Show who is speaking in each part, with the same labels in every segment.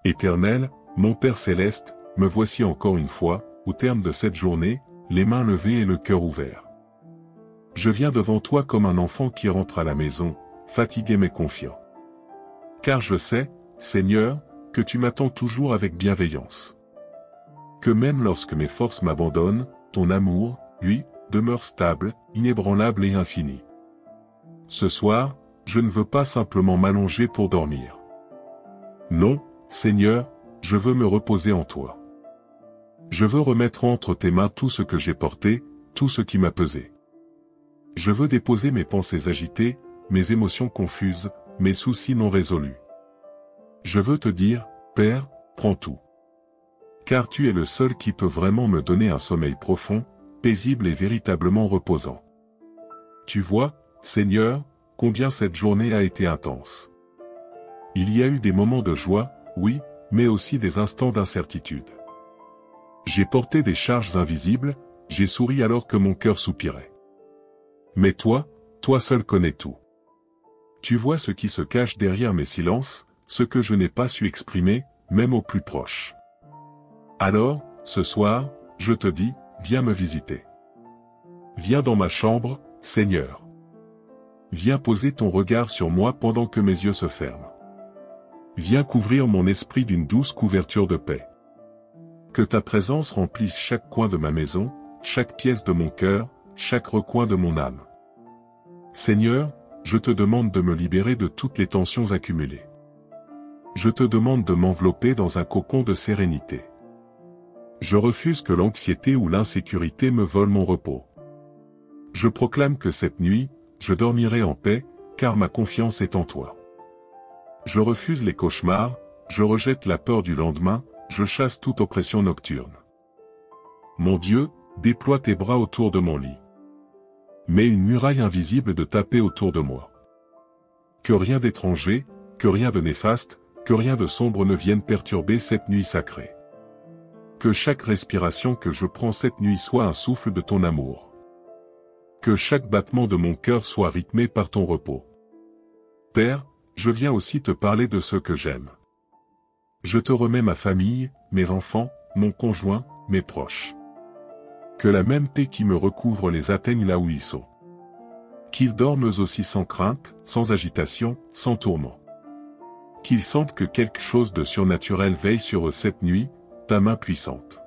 Speaker 1: Éternel, mon Père céleste, me voici encore une fois, au terme de cette journée, les mains levées et le cœur ouvert. Je viens devant toi comme un enfant qui rentre à la maison, fatigué mais confiant. Car je sais, Seigneur, que tu m'attends toujours avec bienveillance. Que même lorsque mes forces m'abandonnent, ton amour, lui, demeure stable, inébranlable et infini. Ce soir, je ne veux pas simplement m'allonger pour dormir. Non, Seigneur, je veux me reposer en toi. Je veux remettre entre tes mains tout ce que j'ai porté, tout ce qui m'a pesé. Je veux déposer mes pensées agitées, mes émotions confuses, mes soucis non résolus. Je veux te dire, Père, prends tout. Car tu es le seul qui peut vraiment me donner un sommeil profond, paisible et véritablement reposant. Tu vois, Seigneur, combien cette journée a été intense. Il y a eu des moments de joie, oui, mais aussi des instants d'incertitude. J'ai porté des charges invisibles, j'ai souri alors que mon cœur soupirait. Mais toi seul connais tout. Tu vois ce qui se cache derrière mes silences, ce que je n'ai pas su exprimer, même aux plus proches. Alors, ce soir, je te dis, viens me visiter. Viens dans ma chambre, Seigneur. Viens poser ton regard sur moi pendant que mes yeux se ferment. Viens couvrir mon esprit d'une douce couverture de paix. Que ta présence remplisse chaque coin de ma maison, chaque pièce de mon cœur, chaque recoin de mon âme. Seigneur, je te demande de me libérer de toutes les tensions accumulées. Je te demande de m'envelopper dans un cocon de sérénité. Je refuse que l'anxiété ou l'insécurité me volent mon repos. Je proclame que cette nuit, je dormirai en paix, car ma confiance est en toi. Je refuse les cauchemars, je rejette la peur du lendemain, je chasse toute oppression nocturne. Mon Dieu, déploie tes bras autour de mon lit. Mets une muraille invisible de tapis autour de moi. Que rien d'étranger, que rien de néfaste, que rien de sombre ne vienne perturber cette nuit sacrée. Que chaque respiration que je prends cette nuit soit un souffle de ton amour. Que chaque battement de mon cœur soit rythmé par ton repos. Père, je viens aussi te parler de ceux que j'aime. Je te remets ma famille, mes enfants, mon conjoint, mes proches. Que la même paix qui me recouvre les atteigne là où ils sont. Qu'ils dorment eux aussi sans crainte, sans agitation, sans tourment. Qu'ils sentent que quelque chose de surnaturel veille sur eux cette nuit, ta main puissante.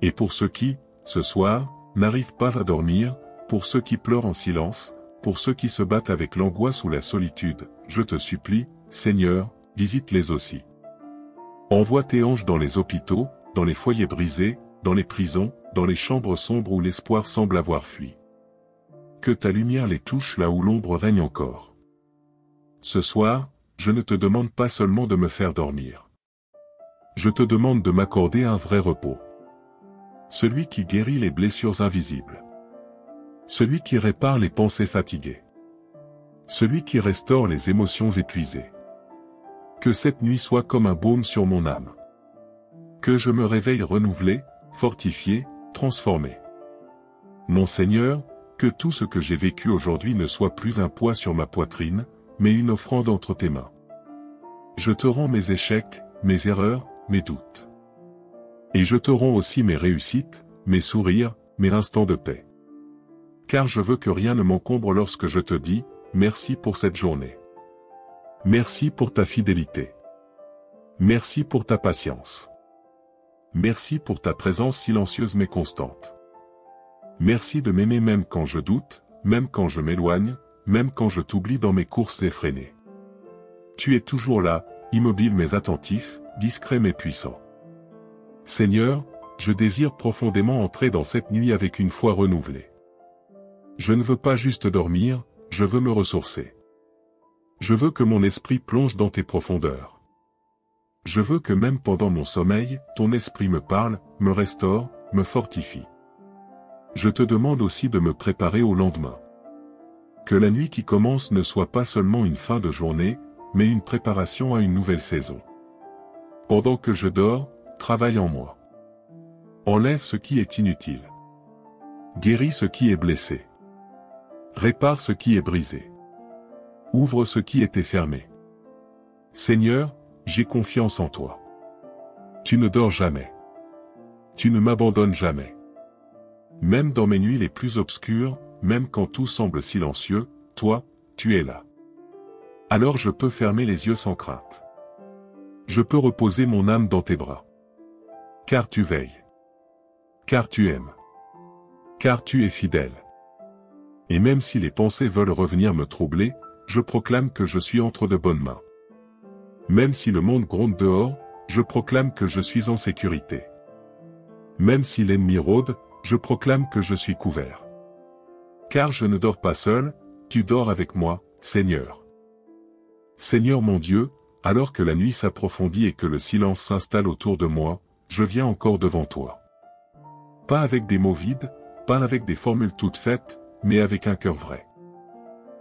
Speaker 1: Et pour ceux qui, ce soir, n'arrivent pas à dormir, pour ceux qui pleurent en silence, pour ceux qui se battent avec l'angoisse ou la solitude, je te supplie, Seigneur, visite-les aussi. Envoie tes anges dans les hôpitaux, dans les foyers brisés, dans les prisons, dans les chambres sombres où l'espoir semble avoir fui. Que ta lumière les touche là où l'ombre règne encore. Ce soir, je ne te demande pas seulement de me faire dormir. Je te demande de m'accorder un vrai repos. Celui qui guérit les blessures invisibles. Celui qui répare les pensées fatiguées. Celui qui restaure les émotions épuisées. Que cette nuit soit comme un baume sur mon âme. Que je me réveille renouvelé, fortifié, transformé. Mon Seigneur, que tout ce que j'ai vécu aujourd'hui ne soit plus un poids sur ma poitrine, mais une offrande entre tes mains. Je te rends mes échecs, mes erreurs, mes doutes. Et je te rends aussi mes réussites, mes sourires, mes instants de paix. Car je veux que rien ne m'encombre lorsque je te dis, merci pour cette journée. Merci pour ta fidélité. Merci pour ta patience. Merci pour ta présence silencieuse mais constante. Merci de m'aimer même quand je doute, même quand je m'éloigne, même quand je t'oublie dans mes courses effrénées. Tu es toujours là, immobile mais attentif, discret mais puissant. Seigneur, je désire profondément entrer dans cette nuit avec une foi renouvelée. Je ne veux pas juste dormir, je veux me ressourcer. Je veux que mon esprit plonge dans tes profondeurs. Je veux que même pendant mon sommeil, ton esprit me parle, me restaure, me fortifie. Je te demande aussi de me préparer au lendemain. Que la nuit qui commence ne soit pas seulement une fin de journée, mais une préparation à une nouvelle saison. Pendant que je dors, travaille en moi. Enlève ce qui est inutile. Guéris ce qui est blessé. Répare ce qui est brisé. Ouvre ce qui était fermé. Seigneur, j'ai confiance en toi. Tu ne dors jamais. Tu ne m'abandonnes jamais. Même dans mes nuits les plus obscures, même quand tout semble silencieux, toi, tu es là. Alors je peux fermer les yeux sans crainte. Je peux reposer mon âme dans tes bras. Car tu veilles. Car tu aimes. Car tu es fidèle. Et même si les pensées veulent revenir me troubler, je proclame que je suis entre de bonnes mains. Même si le monde gronde dehors, je proclame que je suis en sécurité. Même si l'ennemi rôde, je proclame que je suis couvert. Car je ne dors pas seul, tu dors avec moi, Seigneur. Seigneur mon Dieu, alors que la nuit s'approfondit et que le silence s'installe autour de moi, je viens encore devant toi. Pas avec des mots vides, pas avec des formules toutes faites, mais avec un cœur vrai.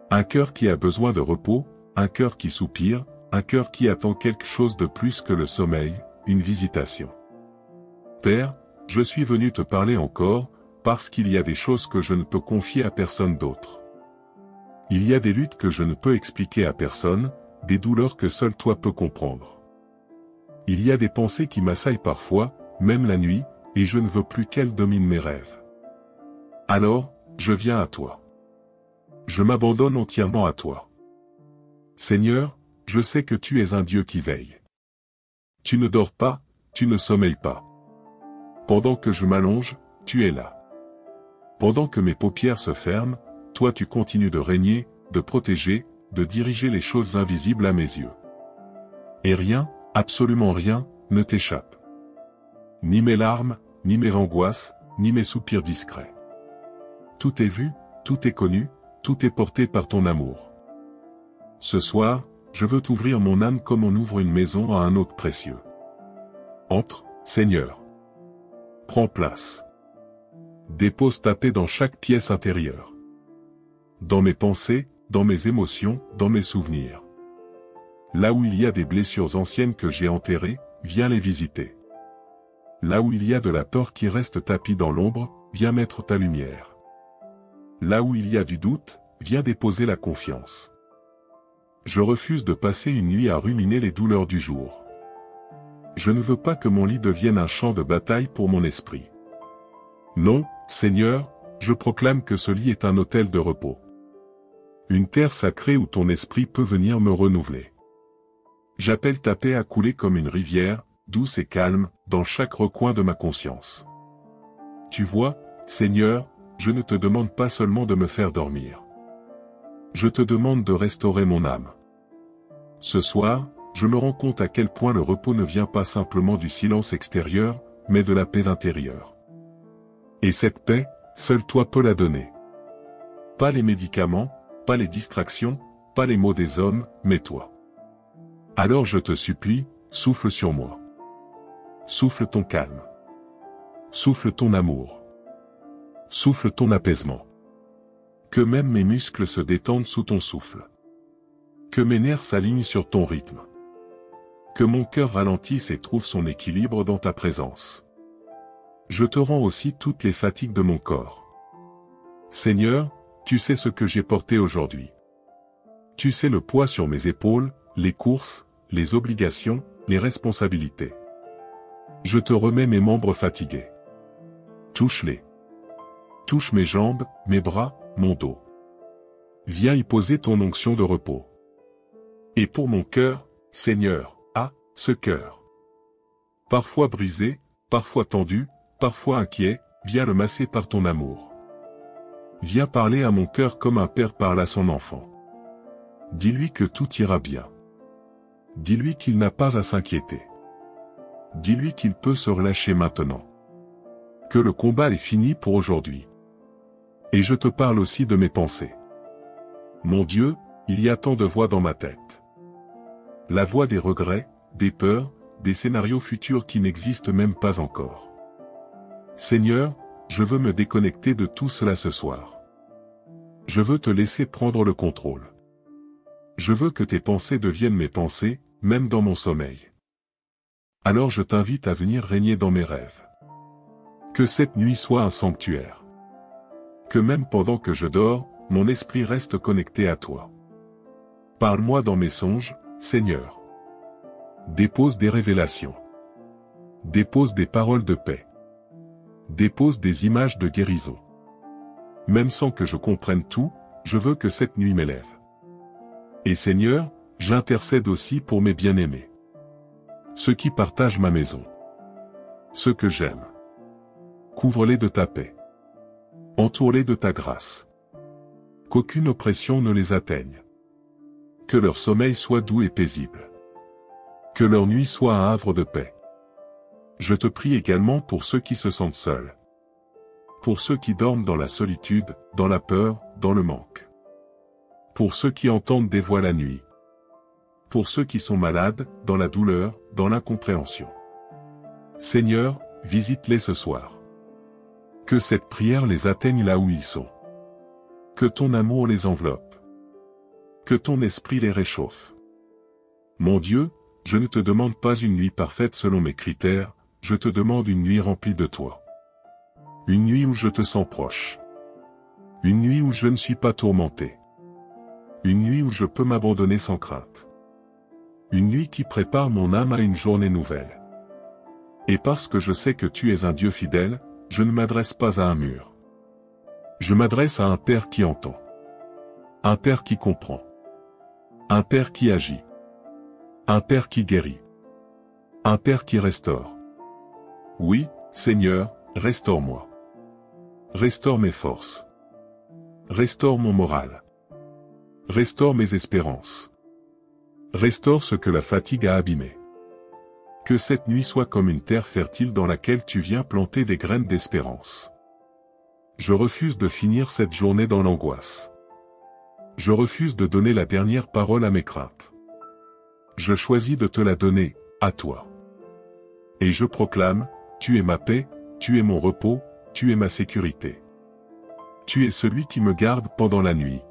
Speaker 1: Un cœur qui a besoin de repos, un cœur qui soupire, un cœur qui attend quelque chose de plus que le sommeil, une visitation. Père, je suis venu te parler encore, parce qu'il y a des choses que je ne peux confier à personne d'autre. Il y a des luttes que je ne peux expliquer à personne, des douleurs que seul toi peux comprendre. Il y a des pensées qui m'assaillent parfois, même la nuit, et je ne veux plus qu'elles dominent mes rêves. Alors, je viens à toi. Je m'abandonne entièrement à toi. Seigneur, je sais que tu es un Dieu qui veille. Tu ne dors pas, tu ne sommeilles pas. Pendant que je m'allonge, tu es là. Pendant que mes paupières se ferment, toi tu continues de régner, de protéger, de diriger les choses invisibles à mes yeux. Et rien, absolument rien, ne t'échappe. Ni mes larmes, ni mes angoisses, ni mes soupirs discrets. Tout est vu, tout est connu, tout est porté par ton amour. Ce soir, je veux t'ouvrir mon âme comme on ouvre une maison à un hôte précieux. Entre, Seigneur. Prends place. Dépose ta paix dans chaque pièce intérieure. Dans mes pensées, dans mes émotions, dans mes souvenirs. Là où il y a des blessures anciennes que j'ai enterrées, viens les visiter. Là où il y a de la peur qui reste tapie dans l'ombre, viens mettre ta lumière. Là où il y a du doute, viens déposer la confiance. Je refuse de passer une nuit à ruminer les douleurs du jour. Je ne veux pas que mon lit devienne un champ de bataille pour mon esprit. Non, Seigneur, je proclame que ce lit est un autel de repos. Une terre sacrée où ton esprit peut venir me renouveler. J'appelle ta paix à couler comme une rivière, douce et calme, dans chaque recoin de ma conscience. Tu vois, Seigneur, je ne te demande pas seulement de me faire dormir. Je te demande de restaurer mon âme. Ce soir, je me rends compte à quel point le repos ne vient pas simplement du silence extérieur, mais de la paix intérieure. Et cette paix, seul toi peux la donner. Pas les médicaments, pas les distractions, pas les mots des hommes, mais toi. Alors je te supplie, souffle sur moi. Souffle ton calme. Souffle ton amour. Souffle ton apaisement. Que même mes muscles se détendent sous ton souffle. Que mes nerfs s'alignent sur ton rythme. Que mon cœur ralentisse et trouve son équilibre dans ta présence. Je te rends aussi toutes les fatigues de mon corps. Seigneur, tu sais ce que j'ai porté aujourd'hui. Tu sais le poids sur mes épaules, les courses, les obligations, les responsabilités. Je te remets mes membres fatigués. Touche-les. Touche mes jambes, mes bras, mon dos. Viens y poser ton onction de repos. Et pour mon cœur, Seigneur, ce cœur. Parfois brisé, parfois tendu, parfois inquiet, viens le masser par ton amour. Viens parler à mon cœur comme un père parle à son enfant. Dis-lui que tout ira bien. Dis-lui qu'il n'a pas à s'inquiéter. Dis-lui qu'il peut se relâcher maintenant. Que le combat est fini pour aujourd'hui. Et je te parle aussi de mes pensées. Mon Dieu, il y a tant de voix dans ma tête. La voix des regrets, des peurs, des scénarios futurs qui n'existent même pas encore. Seigneur, je veux me déconnecter de tout cela ce soir. Je veux te laisser prendre le contrôle. Je veux que tes pensées deviennent mes pensées, même dans mon sommeil. Alors je t'invite à venir régner dans mes rêves. Que cette nuit soit un sanctuaire. Que même pendant que je dors, mon esprit reste connecté à toi. Parle-moi dans mes songes, Seigneur. Dépose des révélations. Dépose des paroles de paix. Dépose des images de guérison. Même sans que je comprenne tout, je veux que cette nuit m'élève. Et Seigneur, j'intercède aussi pour mes bien-aimés. Ceux qui partagent ma maison. Ceux que j'aime. Couvre-les de ta paix. Entoure-les de ta grâce. Qu'aucune oppression ne les atteigne. Que leur sommeil soit doux et paisible. Que leur nuit soit un havre de paix. Je te prie également pour ceux qui se sentent seuls. Pour ceux qui dorment dans la solitude, dans la peur, dans le manque. Pour ceux qui entendent des voix la nuit. Pour ceux qui sont malades, dans la douleur, dans l'incompréhension. Seigneur, visite-les ce soir. Que cette prière les atteigne là où ils sont. Que ton amour les enveloppe. Que ton esprit les réchauffe. Mon Dieu, je ne te demande pas une nuit parfaite selon mes critères, je te demande une nuit remplie de toi. Une nuit où je te sens proche. Une nuit où je ne suis pas tourmenté. Une nuit où je peux m'abandonner sans crainte. Une nuit qui prépare mon âme à une journée nouvelle. Et parce que je sais que tu es un Dieu fidèle, je ne m'adresse pas à un mur. Je m'adresse à un Père qui entend. Un Père qui comprend. Un Père qui agit. Un Père qui guérit. Un Père qui restaure. Oui, Seigneur, restaure-moi. Restaure mes forces. Restaure mon moral. Restaure mes espérances. Restaure ce que la fatigue a abîmé. Que cette nuit soit comme une terre fertile dans laquelle tu viens planter des graines d'espérance. Je refuse de finir cette journée dans l'angoisse. Je refuse de donner la dernière parole à mes craintes. Je choisis de te la donner, à toi. Et je proclame, tu es ma paix, tu es mon repos, tu es ma sécurité. Tu es celui qui me garde pendant la nuit.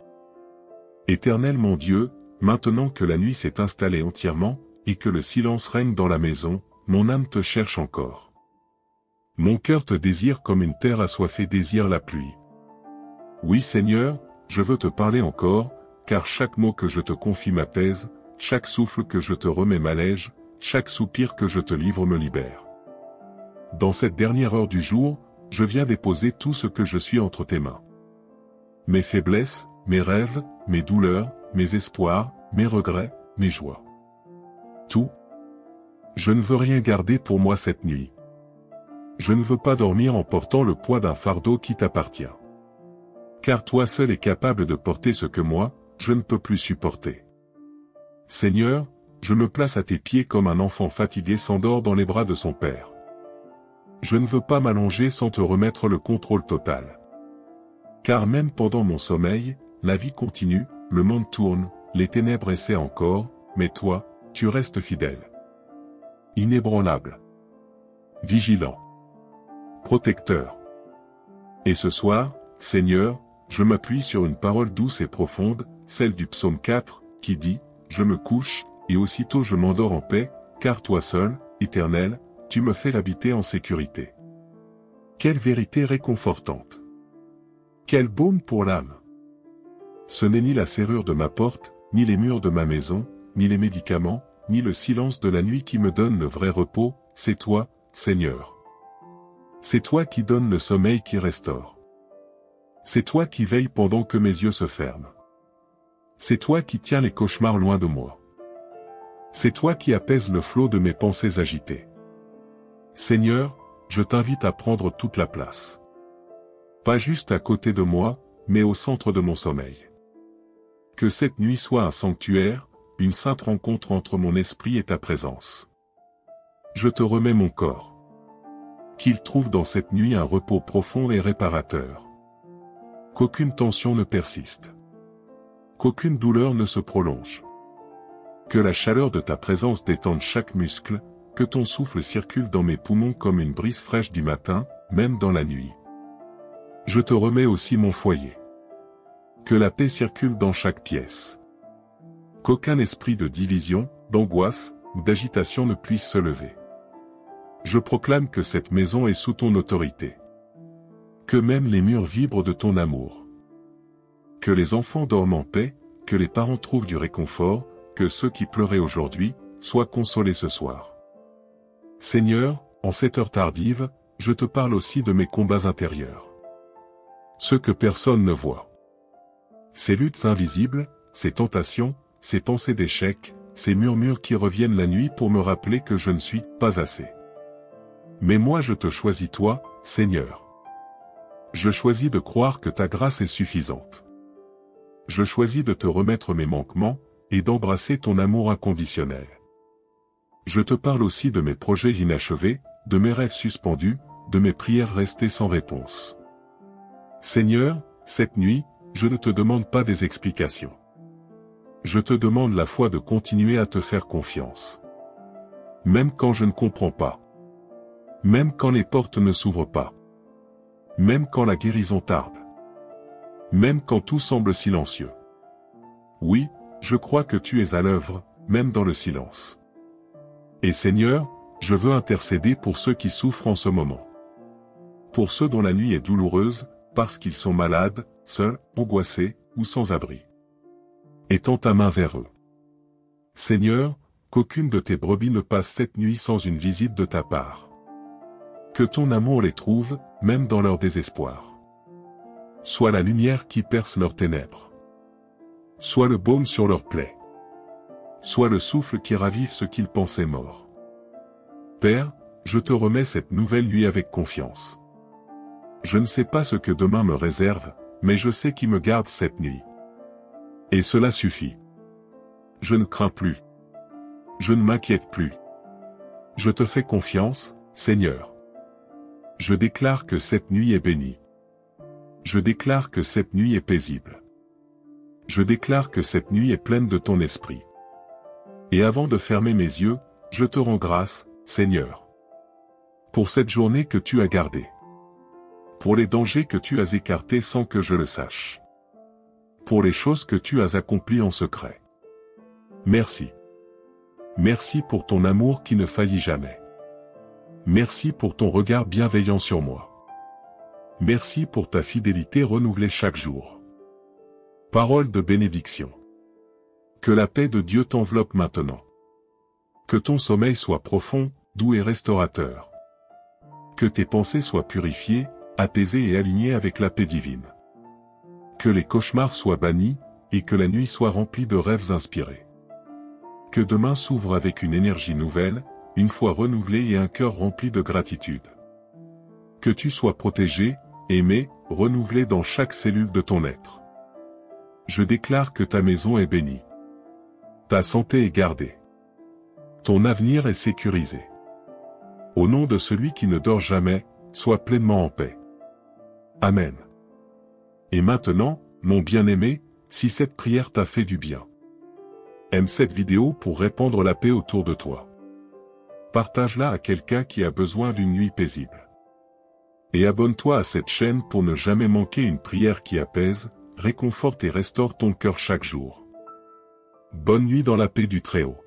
Speaker 1: Éternel mon Dieu, maintenant que la nuit s'est installée entièrement, et que le silence règne dans la maison, mon âme te cherche encore. Mon cœur te désire comme une terre assoiffée désire la pluie. Oui Seigneur, je veux te parler encore, car chaque mot que je te confie m'apaise, chaque souffle que je te remets m'allège, chaque soupir que je te livre me libère. Dans cette dernière heure du jour, je viens déposer tout ce que je suis entre tes mains. Mes faiblesses, mes rêves, mes douleurs, mes espoirs, mes regrets, mes joies. Tout. Je ne veux rien garder pour moi cette nuit. Je ne veux pas dormir en portant le poids d'un fardeau qui t'appartient. Car toi seul es capable de porter ce que moi, je ne peux plus supporter. Seigneur, je me place à tes pieds comme un enfant fatigué s'endort dans les bras de son père. Je ne veux pas m'allonger sans te remettre le contrôle total. Car même pendant mon sommeil, la vie continue, le monde tourne, les ténèbres essaient encore, mais toi, tu restes fidèle. Inébranlable. Vigilant. Protecteur. Et ce soir, Seigneur, je m'appuie sur une parole douce et profonde, celle du psaume 4, qui dit, « Je me couche, et aussitôt je m'endors en paix, car toi seul, Éternel, tu me fais habiter en sécurité. » Quelle vérité réconfortante. Quel baume pour l'âme. Ce n'est ni la serrure de ma porte, ni les murs de ma maison, ni les médicaments, ni le silence de la nuit qui me donne le vrai repos, c'est toi, Seigneur. C'est toi qui donnes le sommeil qui restaure. C'est toi qui veilles pendant que mes yeux se ferment. C'est toi qui tiens les cauchemars loin de moi. C'est toi qui apaises le flot de mes pensées agitées. Seigneur, je t'invite à prendre toute la place. Pas juste à côté de moi, mais au centre de mon sommeil. Que cette nuit soit un sanctuaire, une sainte rencontre entre mon esprit et ta présence. Je te remets mon corps. Qu'il trouve dans cette nuit un repos profond et réparateur. Qu'aucune tension ne persiste. Qu'aucune douleur ne se prolonge. Que la chaleur de ta présence détende chaque muscle, que ton souffle circule dans mes poumons comme une brise fraîche du matin, même dans la nuit. Je te remets aussi mon foyer. Que la paix circule dans chaque pièce. Qu'aucun esprit de division, d'angoisse, ou d'agitation ne puisse se lever. Je proclame que cette maison est sous ton autorité. Que même les murs vibrent de ton amour. Que les enfants dorment en paix, que les parents trouvent du réconfort, que ceux qui pleuraient aujourd'hui, sois consolé ce soir. Seigneur, en cette heure tardive, je te parle aussi de mes combats intérieurs. Ceux que personne ne voit. Ces luttes invisibles, ces tentations, ces pensées d'échec, ces murmures qui reviennent la nuit pour me rappeler que je ne suis pas assez. Mais moi je te choisis toi, Seigneur. Je choisis de croire que ta grâce est suffisante. Je choisis de te remettre mes manquements, et d'embrasser ton amour inconditionnel. Je te parle aussi de mes projets inachevés, de mes rêves suspendus, de mes prières restées sans réponse. Seigneur, cette nuit, je ne te demande pas des explications. Je te demande la foi de continuer à te faire confiance. Même quand je ne comprends pas. Même quand les portes ne s'ouvrent pas. Même quand la guérison tarde. Même quand tout semble silencieux. Oui, je crois que tu es à l'œuvre, même dans le silence. Et Seigneur, je veux intercéder pour ceux qui souffrent en ce moment. Pour ceux dont la nuit est douloureuse, parce qu'ils sont malades, seuls, angoissés, ou sans abri. Étends ta main vers eux. Seigneur, qu'aucune de tes brebis ne passe cette nuit sans une visite de ta part. Que ton amour les trouve, même dans leur désespoir. Sois la lumière qui perce leurs ténèbres. Sois le baume sur leurs plaies. Sois le souffle qui ravive ce qu'ils pensaient morts. Père, je te remets cette nouvelle nuit avec confiance. Je ne sais pas ce que demain me réserve, mais je sais qui me garde cette nuit. Et cela suffit. Je ne crains plus. Je ne m'inquiète plus. Je te fais confiance, Seigneur. Je déclare que cette nuit est bénie. Je déclare que cette nuit est paisible. Je déclare que cette nuit est pleine de ton esprit. Et avant de fermer mes yeux, je te rends grâce, Seigneur. Pour cette journée que tu as gardée. Pour les dangers que tu as écartés sans que je le sache. Pour les choses que tu as accomplies en secret. Merci. Merci pour ton amour qui ne faillit jamais. Merci pour ton regard bienveillant sur moi. Merci pour ta fidélité renouvelée chaque jour. Parole de bénédiction. Que la paix de Dieu t'enveloppe maintenant. Que ton sommeil soit profond, doux et restaurateur. Que tes pensées soient purifiées, apaisées et alignées avec la paix divine. Que les cauchemars soient bannis, et que la nuit soit remplie de rêves inspirés. Que demain s'ouvre avec une énergie nouvelle, une foi renouvelée et un cœur rempli de gratitude. Que tu sois protégé, aimé, renouvelé dans chaque cellule de ton être. Je déclare que ta maison est bénie. Ta santé est gardée. Ton avenir est sécurisé. Au nom de celui qui ne dort jamais, sois pleinement en paix. Amen. Et maintenant, mon bien-aimé, si cette prière t'a fait du bien, aime cette vidéo pour répandre la paix autour de toi. Partage-la à quelqu'un qui a besoin d'une nuit paisible. Et abonne-toi à cette chaîne pour ne jamais manquer une prière qui apaise, réconforte et restaure ton cœur chaque jour. Bonne nuit dans la paix du Très-Haut.